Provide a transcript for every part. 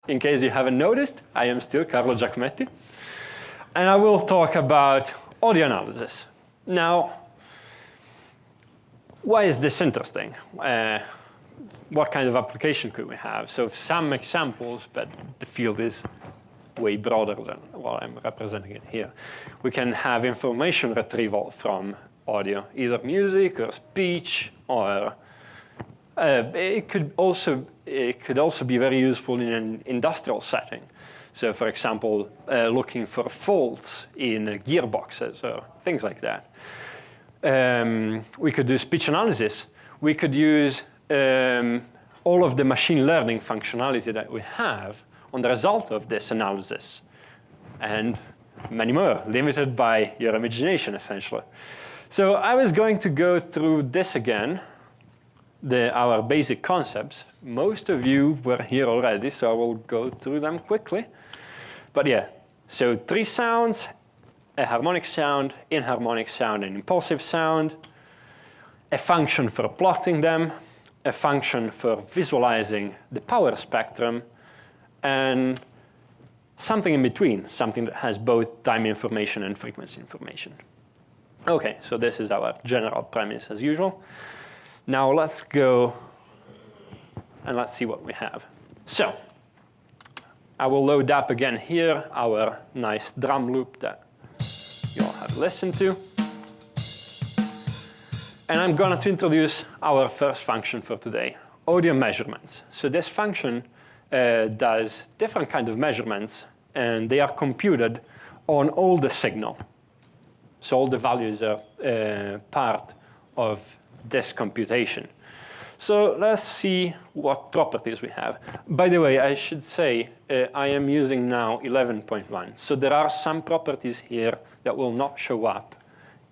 In case you haven't noticed, I am still Carlo Giacometti, and I will talk about audio analysis. Now, why is this interesting? What kind of application could we have? So some examples, but the field is way broader than what I'm representing it here. We can have information retrieval from audio, either music or speech, or it could also be very useful in an industrial setting. So for example, looking for faults in gearboxes or things like that. We could do speech analysis. We could use all of the machine learning functionality that we have on the result of this analysis, and many more, limited by your imagination, essentially. So I was going to go through this again, our basic concepts. Most of you were here already, so I will go through them quickly. But yeah, so 3 sounds: a harmonic sound, inharmonic sound, and impulsive sound, a function for plotting them, a function for visualizing the power spectrum, and something in between, something that has both time information and frequency information. Okay, so this is our general premise as usual. Now let's go and let's see what we have. So I will load up again here our nice drum loop that you all have listened to. And I'm going to introduce our first function for today, audio measurements. So this function does different kinds of measurements, and they are computed on all the signal. So all the values are part of this computation. So let's see what properties we have. By the way, I should say I am using now 11.1. So there are some properties here that will not show up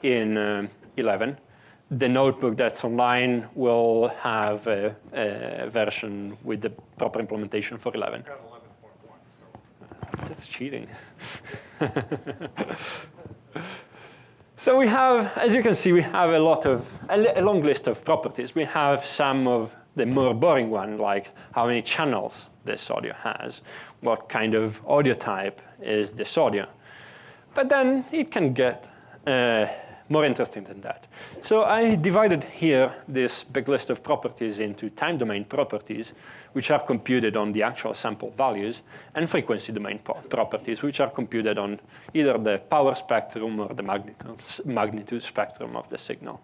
in 11. The notebook that's online will have a version with the proper implementation for 11. Got 11.1, so. That's cheating. So we have, as you can see, we have a long list of properties. We have some of the more boring ones, like how many channels this audio has, what kind of audio type is this audio. But then it can get more interesting than that. So I divided here this big list of properties into time domain properties, which are computed on the actual sample values, and frequency domain properties, which are computed on either the power spectrum or the magnitude spectrum of the signal.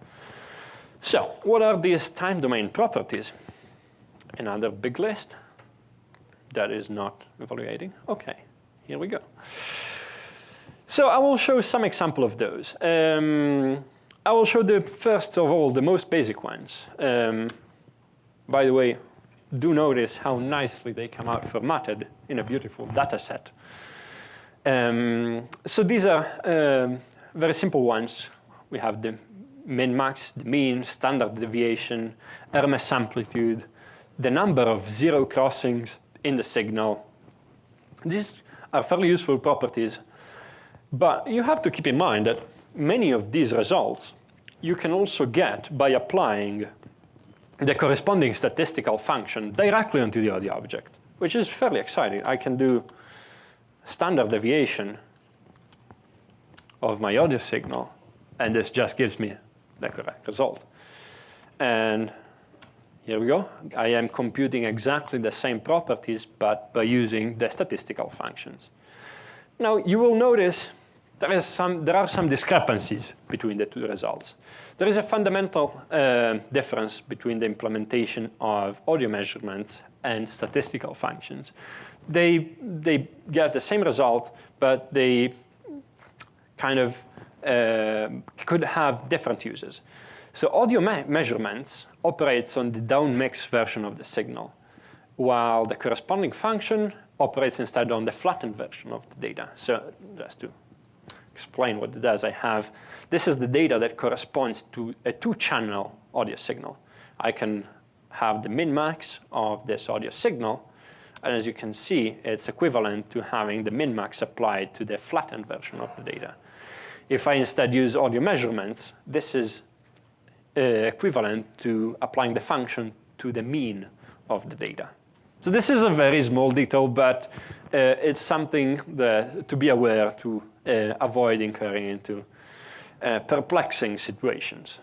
So what are these time domain properties? Another big list that is not evaluating. OK, here we go. So I will show some example of those. I will show first of all the most basic ones. By the way, do notice how nicely they come out formatted in a beautiful data set. So these are very simple ones. We have the min-max, the mean, standard deviation, Hermes amplitude, the number of zero crossings in the signal. These are fairly useful properties. But you have to keep in mind that many of these results you can also get by applying the corresponding statistical function directly onto the audio object, which is fairly exciting. I can do standard deviation of my audio signal, and this just gives me the correct result. And here we go. I am computing exactly the same properties, but by using the statistical functions. Now, you will notice there are some discrepancies between the two results. There is a fundamental difference between the implementation of audio measurements and statistical functions. They get the same result, but they kind of could have different uses. So audio measurements operates on the down-mix version of the signal, while the corresponding function operates instead on the flattened version of the data. So just to explain what it does, this is the data that corresponds to a 2-channel audio signal. I can have the min-max of this audio signal, and as you can see, it's equivalent to having the min-max applied to the flattened version of the data. If I instead use audio measurements, this is equivalent to applying the function to the mean of the data. So this is a very small detail, but it's something that, to be aware to avoid incurring into perplexing situations.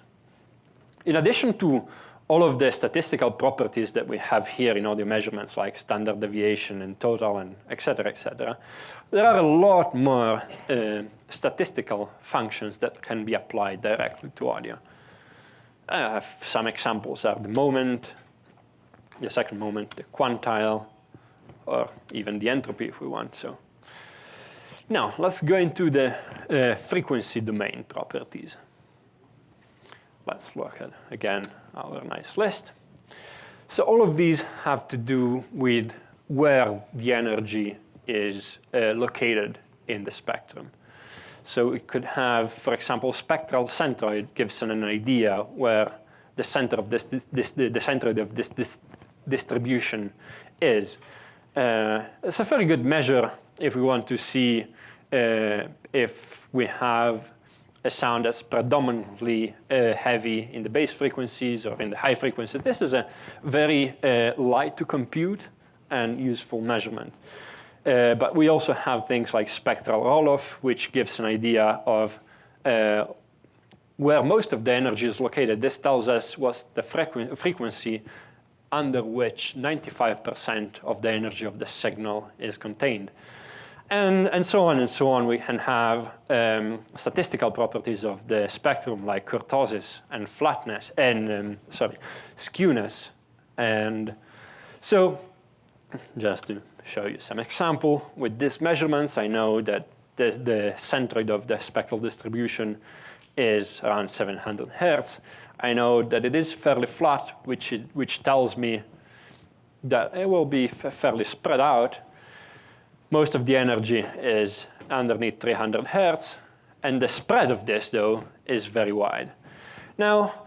In addition to all of the statistical properties that we have here in audio measurements, like standard deviation and total and et cetera, there are a lot more statistical functions that can be applied directly to audio. Some examples are the moment, the second moment, the quantile, or even the entropy if we want so. Now, let's go into the frequency domain properties. Let's look at, again, our nice list. So all of these have to do with where the energy is located in the spectrum. So it could have, for example, spectral centroid gives an idea where the center of this centroid of this distribution is. It's a very good measure if we want to see if we have a sound that's predominantly heavy in the bass frequencies or in the high frequencies. This is a very light to compute and useful measurement. But we also have things like spectral roll-off, which gives an idea of where most of the energy is located. This tells us what's the frequency under which 95% of the energy of the signal is contained. And so on and so on. We can have statistical properties of the spectrum like kurtosis and flatness and skewness. And so just to show you some example with these measurements, I know that the centroid of the spectral distribution is around 700 hertz. I know that it is fairly flat, which tells me that it will be fairly spread out. Most of the energy is underneath 300 hertz, and the spread of this, though, is very wide. Now,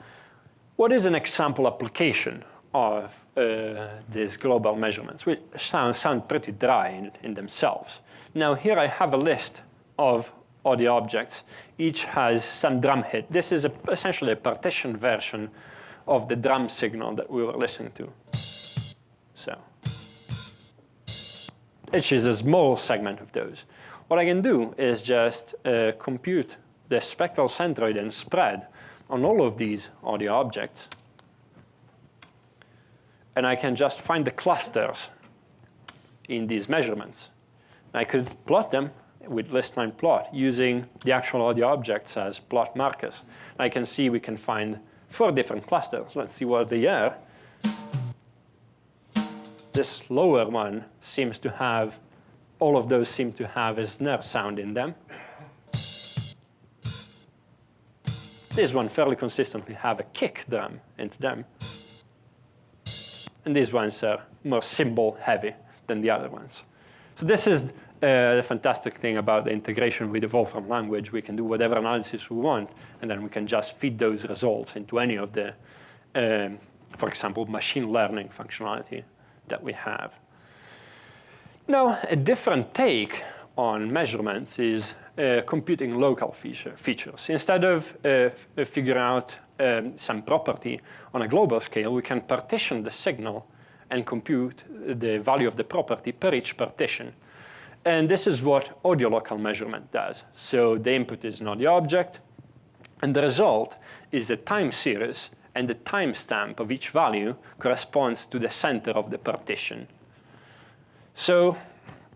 what is an example application of these global measurements, which sound pretty dry in themselves? Now, here I have a list of audio objects. Each has some drum hit. This is essentially a partitioned version of the drum signal that we were listening to. So, which is a small segment of those. What I can do is just compute the spectral centroid and spread on all of these audio objects. And I can just find the clusters in these measurements. I could plot them with list-line plot using the actual audio objects as plot markers. I can see we can find 4 different clusters. Let's see what they are. This lower one seems to have, all of those seem to have a snare sound in them. This one fairly consistently have a kick drum into them. And these ones are more cymbal heavy than the other ones. So this is the fantastic thing about the integration with the Wolfram language. We can do whatever analysis we want, and then we can just feed those results into any of the, for example, machine learning functionality that we have. Now, a different take on measurements is computing local features. Instead of figuring out some property on a global scale, we can partition the signal and compute the value of the property per each partition. And this is what audio local measurement does. So the input is an audio object, and the result is a time series, and the timestamp of each value corresponds to the center of the partition. So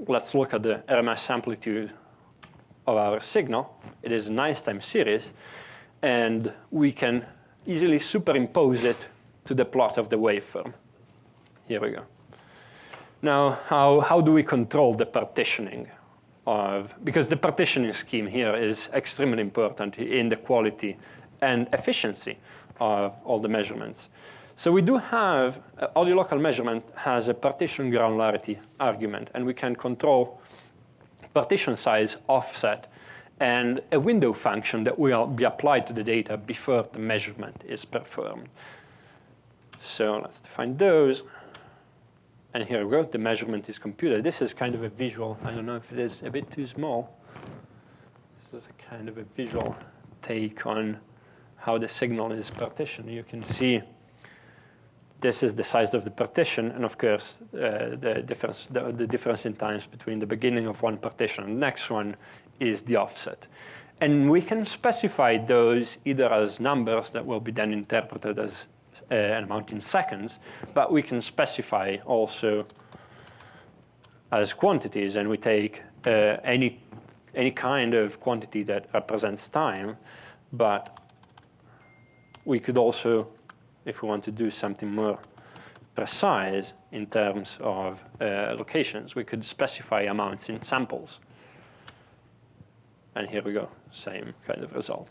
let's look at the RMS amplitude of our signal. It is a nice time series, and we can easily superimpose it to the plot of the waveform. Here we go. Now, how do we control the partitioning of, because the partitioning scheme here is extremely important in the quality and efficiency of all the measurements. So we do have, audio local measurement has a partition granularity argument, and we can control partition size, offset, and a window function that will be applied to the data before the measurement is performed. So let's define those. And here we go, the measurement is computed. This is kind of a visual, I don't know if it is a bit too small. This is a kind of a visual take on how the signal is partitioned. You can see this is the size of the partition, and of course, the difference in times between the beginning of one partition and the next one is the offset. And we can specify those either as numbers that will be then interpreted as an amount in seconds, but we can specify also as quantities, and we take any kind of quantity that represents time, but we could also, if we want to do something more precise in terms of locations, we could specify amounts in samples. And here we go, same kind of result.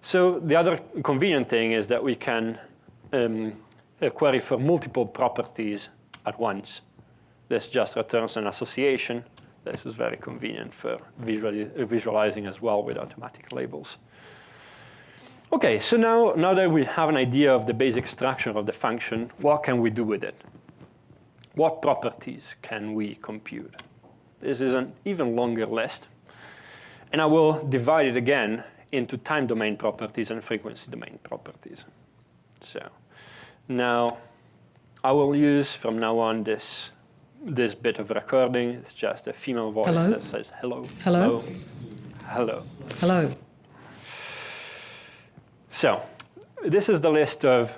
So the other convenient thing is that we can query for multiple properties at once. This just returns an association. This is very convenient for visualizing as well with automatic labels. OK, so now that we have an idea of the basic structure of the function, what can we do with it? What properties can we compute? This is an even longer list. And I will divide it again into time domain properties and frequency domain properties. So now I will use from now on this bit of recording. It's just a female voice that says hello. Hello. Hello. Hello. So this is the list of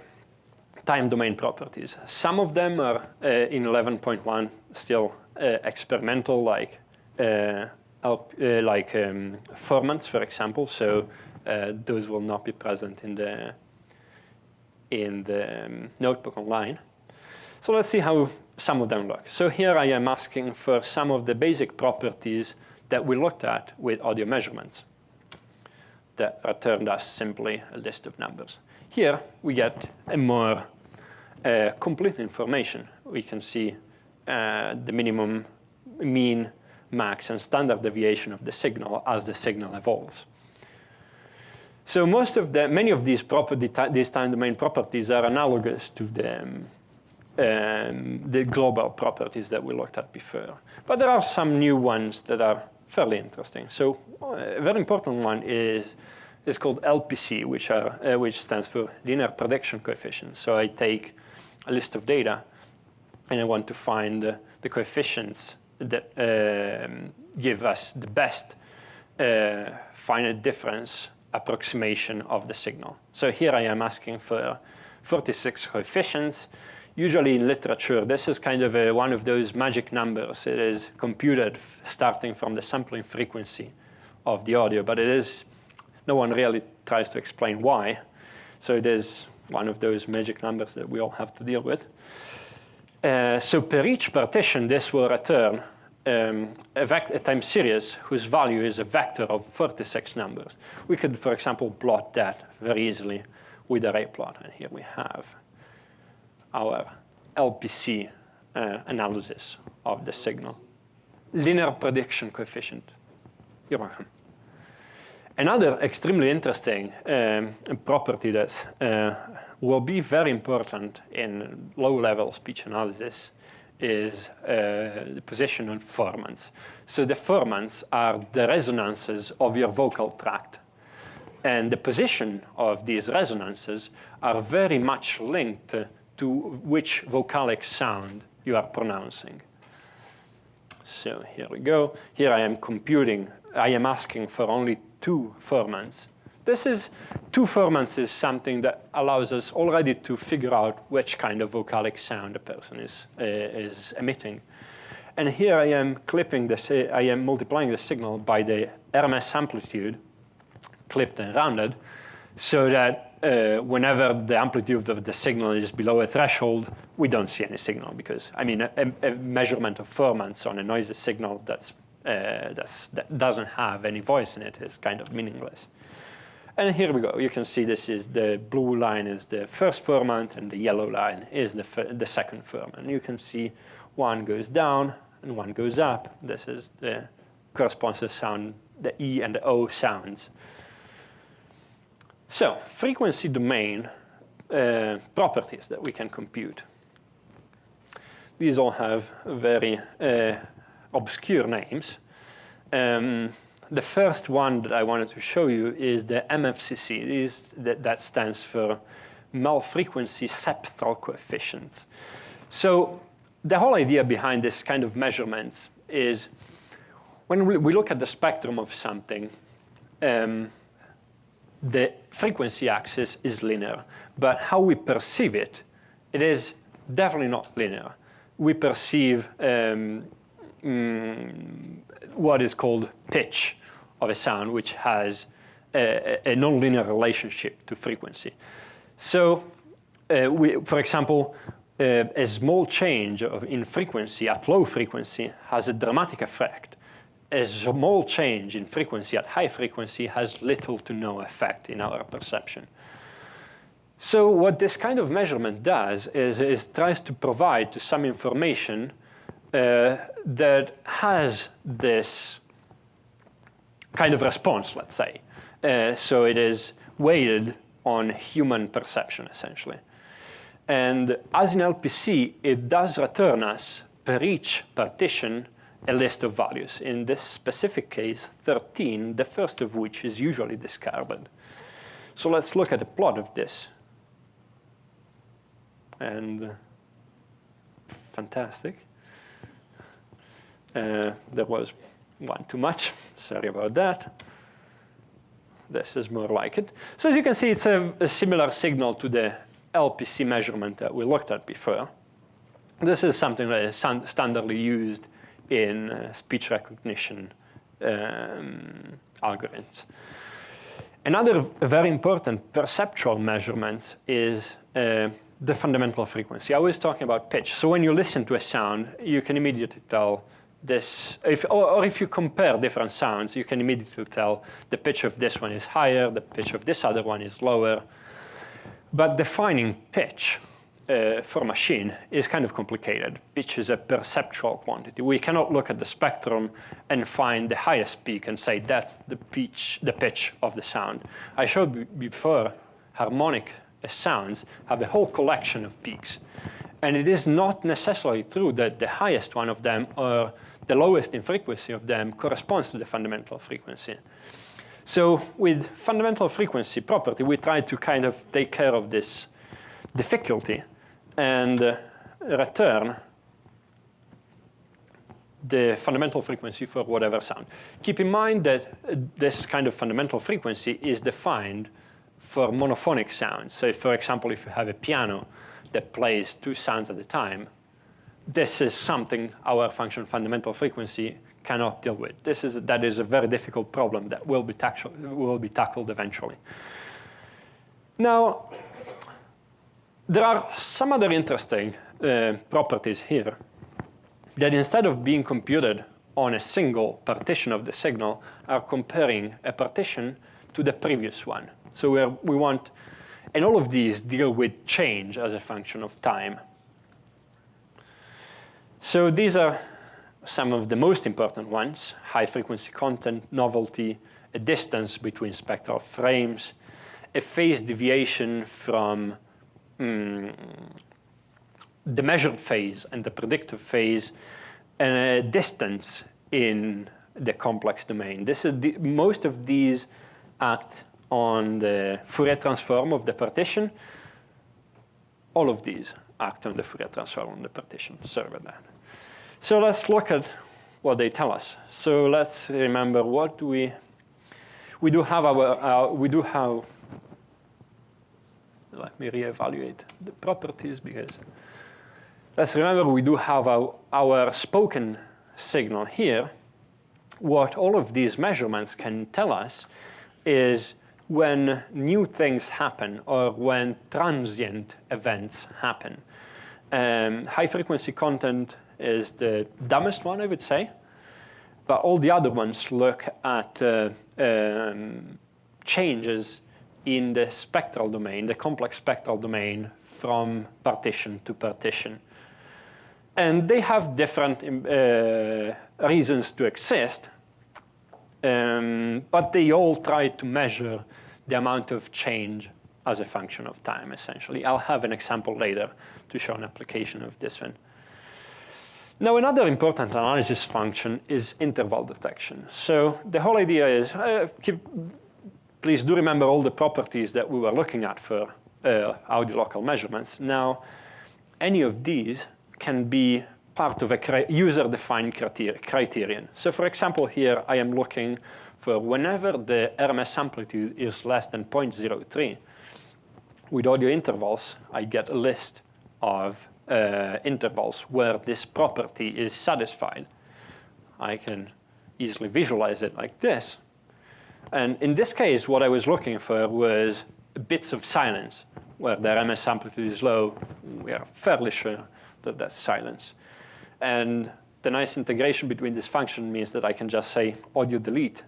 time domain properties. Some of them are in 11.1 still experimental, like formants, for example. So those will not be present in the notebook online. So let's see how some of them look. So here I am asking for some of the basic properties that we looked at with audio measurements that returned us simply a list of numbers. Here we get a more complete information. We can see the minimum, mean, max, and standard deviation of the signal as the signal evolves. So many of these time domain properties are analogous to the global properties that we looked at before. But there are some new ones that are fairly interesting. So a very important one is called LPC, which stands for linear prediction coefficients. So I take a list of data, and I want to find the coefficients that give us the best finite difference approximation of the signal. So here I am asking for 46 coefficients. Usually in literature, this is kind of one of those magic numbers. It is computed starting from the sampling frequency of the audio, but no one really tries to explain why. So it is one of those magic numbers that we all have to deal with. So per each partition, this will return a time series whose value is a vector of 46 numbers. We could, for example, plot that very easily with array plot. And here we have our LPC analysis of the signal. Linear prediction coefficient. You're welcome. Another extremely interesting property that will be very important in low-level speech analysis is the position on formants. So the formants are the resonances of your vocal tract. And the position of these resonances are very much linked to which vocalic sound you are pronouncing. So here we go. Here I am asking for only 2 formants. Two formants is something that allows us already to figure out which kind of vocalic sound a person is emitting. And here I am multiplying the signal by the RMS amplitude, clipped and rounded, so that whenever the amplitude of the signal is below a threshold, we don't see any signal, because a measurement of formants on a noisy signal that doesn't have any voice in it is kind of meaningless. And here we go. You can see this is the blue line is the first formant, and the yellow line is the second formant. You can see one goes down and one goes up. This is corresponds to sound, the E and the O sounds. So frequency domain properties that we can compute. These all have very obscure names. The first one that I wanted to show you is the MFCC. That stands for Mel Frequency Septral Coefficients. So the whole idea behind this kind of measurements is when we look at the spectrum of something, the frequency axis is linear, but how we perceive it, it is definitely not linear. We perceive what is called pitch of a sound, which has a nonlinear relationship to frequency. So, for example, a small change in frequency at low frequency has a dramatic effect. A small change in frequency at high frequency has little to no effect in our perception. So what this kind of measurement does is tries to provide to some information that has this kind of response, let's say. So it is weighted on human perception, essentially. And as in LPC, it does return us per each partition a list of values. In this specific case, 13, the first of which is usually discarded. So let's look at a plot of this. And fantastic. There was one too much. Sorry about that. This is more like it. So as you can see, it's a similar signal to the LPC measurement that we looked at before. This is something that is standardly used in speech recognition algorithms. Another very important perceptual measurement is the fundamental frequency. I was talking about pitch. So when you listen to a sound, you can immediately tell this, or if you compare different sounds, you can immediately tell the pitch of this one is higher, the pitch of this other one is lower. But defining pitch for a machine is kind of complicated. Pitch is a perceptual quantity. We cannot look at the spectrum and find the highest peak and say that's the pitch of the sound. I showed before harmonic sounds have a whole collection of peaks. And it is not necessarily true that the highest one of them or the lowest in frequency of them corresponds to the fundamental frequency. So with fundamental frequency property, we try to kind of take care of this difficulty and return the fundamental frequency for whatever sound. Keep in mind that this kind of fundamental frequency is defined for monophonic sounds. So for example, if you have a piano that plays two sounds at a time, this is something our function fundamental frequency cannot deal with. That is a very difficult problem that will be tackled eventually. Now, there are some other interesting properties here that instead of being computed on a single partition of the signal, are comparing a partition to the previous one. So we want, and all of these deal with change as a function of time. So these are some of the most important ones: high frequency content, novelty, a distance between spectral frames, a phase deviation from the measured phase and the predictive phase, and a distance in the complex domain. Most of these act on the Fourier transform of the partition. All of these act on the Fourier transform of the partition. Sorry about that. So let's look at what they tell us. So let's remember what we do have let me reevaluate the properties, because let's remember we do have our spoken signal here. What all of these measurements can tell us is when new things happen or when transient events happen. High frequency content is the dumbest one, I would say, but all the other ones look at changes in the spectral domain, the complex spectral domain, from partition to partition. And they have different reasons to exist, but they all try to measure the amount of change as a function of time, essentially. I'll have an example later to show an application of this one. Now, another important analysis function is interval detection. So the whole idea is, please do remember all the properties that we were looking at for audio local measurements. Now, any of these can be part of a user-defined criterion. So for example, here I am looking for whenever the RMS amplitude is less than 0.03, with audio intervals, I get a list of intervals where this property is satisfied. I can easily visualize it like this. And in this case, what I was looking for was bits of silence. Where the RMS amplitude is low, we are fairly sure that that's silence. And the nice integration between this function means that I can just say audio delete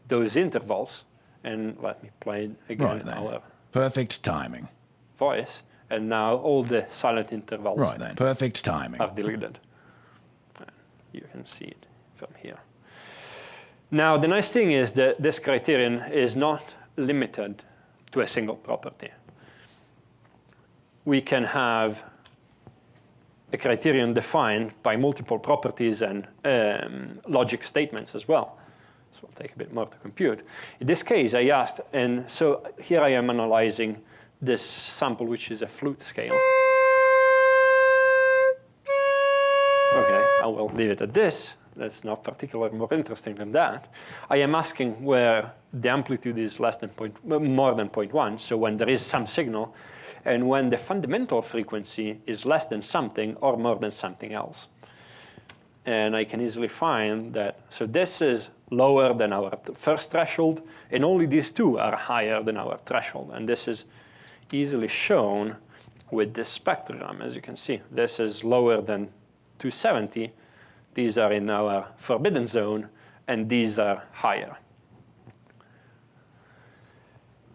those intervals. And let me play again Right then. our Perfect timing. voice. And now all the silent intervals Right then. Perfect timing. are deleted. You can see it from here. Now, the nice thing is that this criterion is not limited to a single property. We can have a criterion defined by multiple properties and logic statements as well. So it'll take a bit more to compute. In this case, I asked, and so here I am analyzing this sample, which is a flute scale. Okay, I will leave it at this. That's not particularly more interesting than that. I am asking where the amplitude is less than more than 0.1, so when there is some signal, and when the fundamental frequency is less than something or more than something else. And I can easily find that, so this is lower than our first threshold, and only these two are higher than our threshold. And this is easily shown with this spectrogram, as you can see. This is lower than 270. These are in our forbidden zone, and these are higher.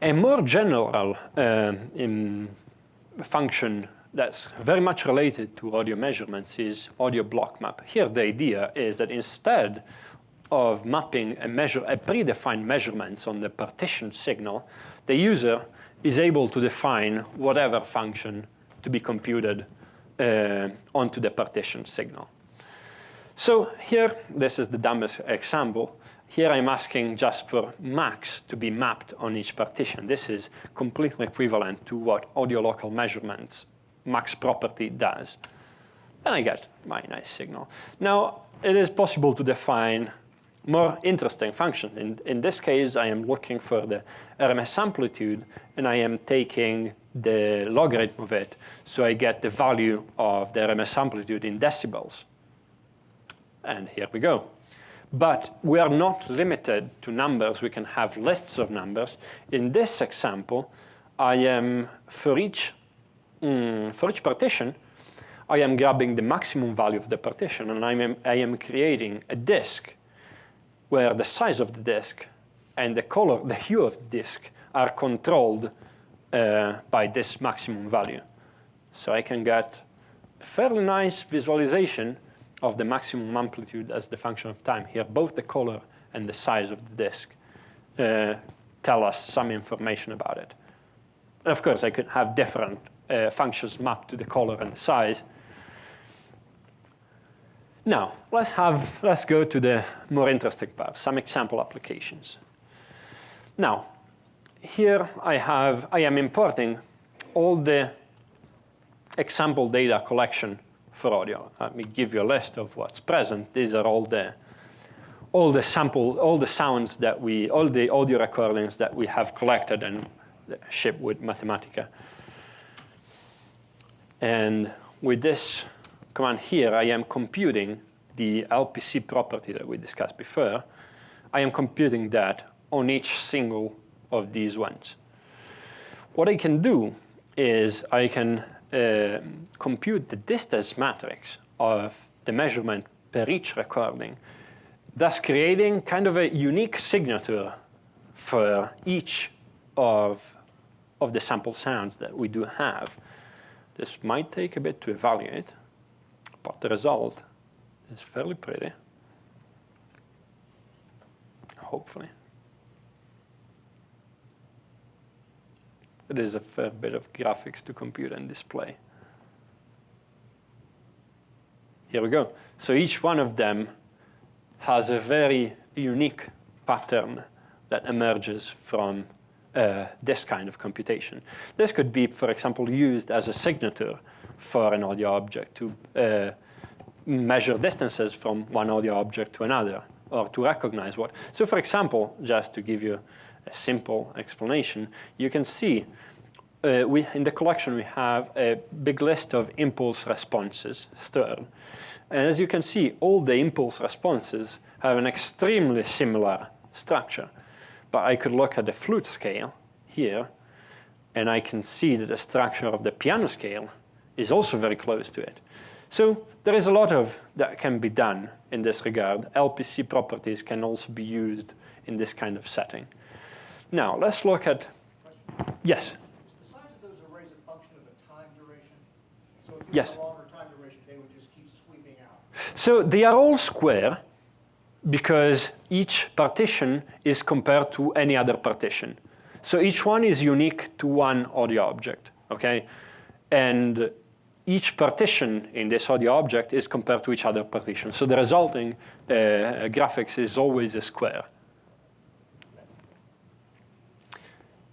A more general function that's very much related to audio measurements is audio block map. Here, the idea is that instead of mapping a predefined measurements on the partitioned signal, the user is able to define whatever function to be computed onto the partitioned signal. So here, this is the dumbest example. Here I'm asking just for max to be mapped on each partition. This is completely equivalent to what audio local measurements max property does. And I get my nice signal. Now, it is possible to define more interesting functions. In this case, I am looking for the RMS amplitude, and I am taking the logarithm of it, so I get the value of the RMS amplitude in decibels. And here we go. But we are not limited to numbers. We can have lists of numbers. In this example, I am, for each partition, I am grabbing the maximum value of the partition, and I am creating a disk where the size of the disk and the color, the hue of the disk are controlled by this maximum value. So I can get a fairly nice visualization of the maximum amplitude as the function of time. Here, both the color and the size of the disk tell us some information about it. And of course, I could have different functions mapped to the color and the size. Now, let's go to the more interesting part, some example applications. Now, here I am importing all the example data collection for audio. Let me give you a list of what's present. These are all the sounds that all the audio recordings that we have collected and shipped with Mathematica. And with this command here, I am computing the LPC property that we discussed before. I am computing that on each single of these ones. What I can do is I can compute the distance matrix of the measurement per each recording, thus creating kind of a unique signature for each of the sample sounds that we do have. This might take a bit to evaluate, but the result is fairly pretty, hopefully. It is a fair bit of graphics to compute and display. here we go. So each one of them has a very unique pattern that emerges from this kind of computation. This could be, for example, used as a signature for an audio object to measure distances from one audio object to another, or to recognize what. So for example, just to give you a simple explanation, you can see in the collection we have a big list of impulse responses stored. And as you can see, all the impulse responses have an extremely similar structure. But I could look at the flute scale here, and I can see that the structure of the piano scale is also very close to it. So there is a lot of that can be done in this regard. LPC properties can also be used in this kind of setting. Now, let's look at, yes? Is the size of those arrays a function of the time duration? So if you Yes. have a longer time duration, they would just keep sweeping out. So they are all square because each partition is compared to any other partition. So each one is unique to one audio object, okay? And each partition in this audio object is compared to each other partition. So the resulting graphics is always a square.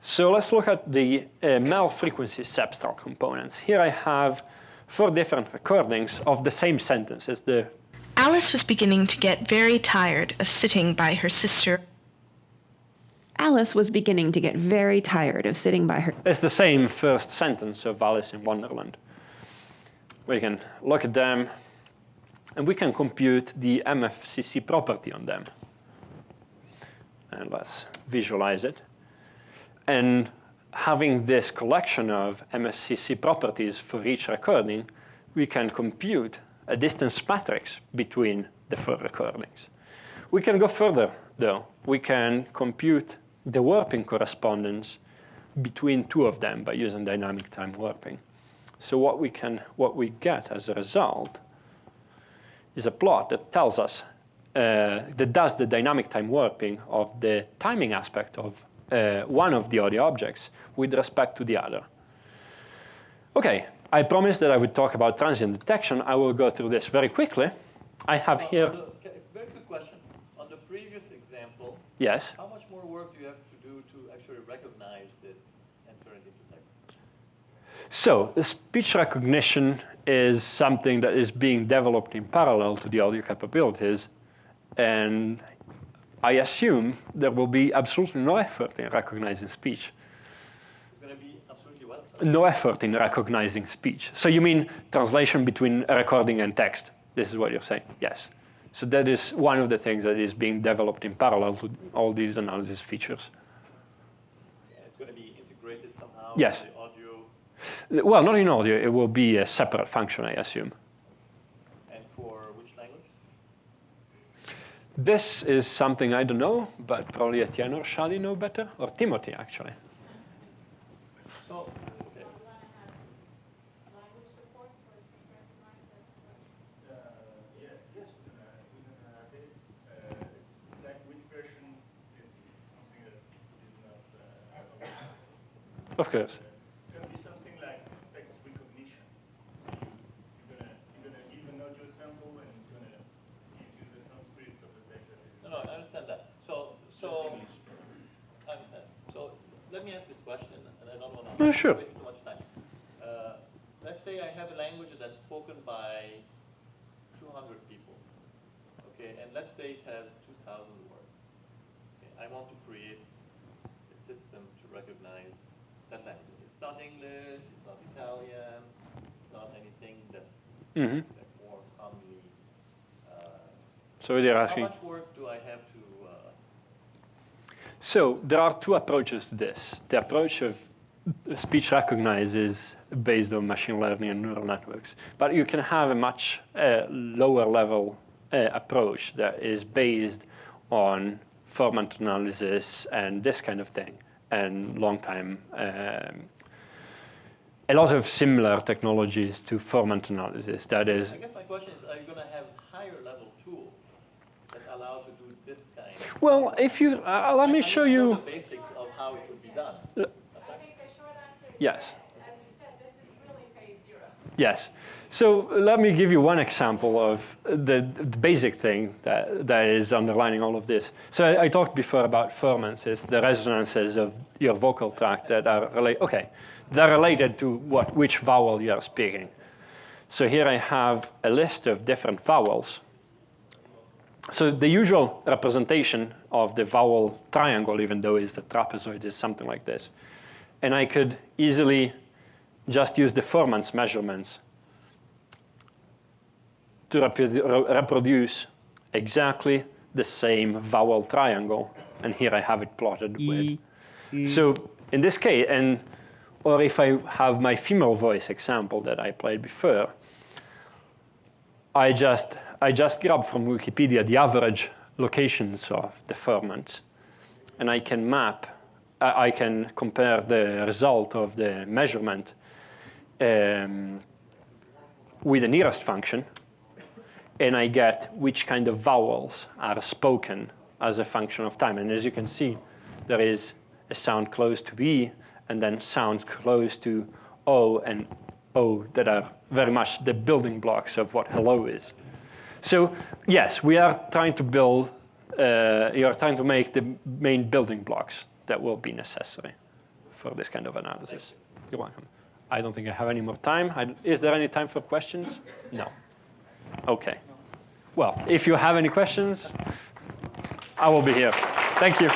So let's look at the Mel frequency substrat components. Here I have 4 different recordings of the same sentences. Alice was beginning to get very tired of sitting by her sister. Alice was beginning to get very tired of sitting by her. It's the same first sentence of Alice in Wonderland. We can look at them, and we can compute the MFCC property on them. And let's visualize it. And having this collection of MFCC properties for each recording, we can compute a distance matrix between the 4 recordings. We can go further, though. We can compute the warping correspondence between 2 of them by using dynamic time warping. So what we get as a result is a plot that tells us, that does the dynamic time warping of the timing aspect of one of the audio objects with respect to the other. Okay, I promised that I would talk about transient detection. I will go through this very quickly. I have here. Very quick question. On the previous example, Yes. how much more work do you have to do to actually recognize this and turn it into text? So speech recognition is something that is being developed in parallel to the audio capabilities, and I assume there will be absolutely no effort in recognizing speech. It's going to be absolutely what? No effort in recognizing speech. So you mean translation between a recording and text? This is what you're saying? Yes. So that is one of the things that is being developed in parallel to all these analysis features. Yeah, it's going to be integrated somehow Yes. with the audio. Well, not in audio. It will be a separate function, I assume. And for which language? This is something I don't know, but probably Etienne or Shadi know better, or Timothy, actually. So, okay. Of course. It's going to be something like text recognition. So you're going to give an audio sample and you're going to give you the transcript of the text. No, I understand that. So I understand. So let me ask this question, and I don't want to Sure. waste too much time. Let's say I have a language that's spoken by 200 people. Okay, and let's say it has 2,000 words. Okay, I want to create a system to recognize that language. It's not English, it's not Italian, it's not anything that's like more commonly. So they're How asking. much work do I have to? So there are 2 approaches to this. The approach of speech recognize is based on machine learning and neural networks. But you can have a much lower level approach that is based on format analysis and this kind of thing, and long time. A lot of similar technologies to format analysis. That is. I guess my question is, are you going to have higher level tools that allow to do this kind of? Well, if you let me show I know you. the basics of how it would be done. I think the short answer is Yes. yes. As we said, this is really phase 0. Yes. So let me give you one example of the basic thing that is underlining all of this. So I talked before about firmances, the resonances of your vocal tract that are related. Okay, they're related to which vowel you are speaking. So here I have a list of different vowels. So the usual representation of the vowel triangle, even though it's a trapezoid, is something like this. And I could easily just use the Furman's measurements to reproduce exactly the same vowel triangle. And here I have it plotted with. So in this case, or if I have my female voice example that I played before, I just grab from Wikipedia the average locations of the ferments, and I can I can compare the result of the measurement with the nearest function, and I get which kind of vowels are spoken as a function of time. And as you can see, there is a sound close to E, and then sounds close to O and O that are very much the building blocks of what hello is. So yes, we are trying to build, you are trying to make the main building blocks that will be necessary for this kind of analysis. You're welcome. I don't think I have any more time. Is there any time for questions? No. Okay. Well, if you have any questions, I will be here. Thank you.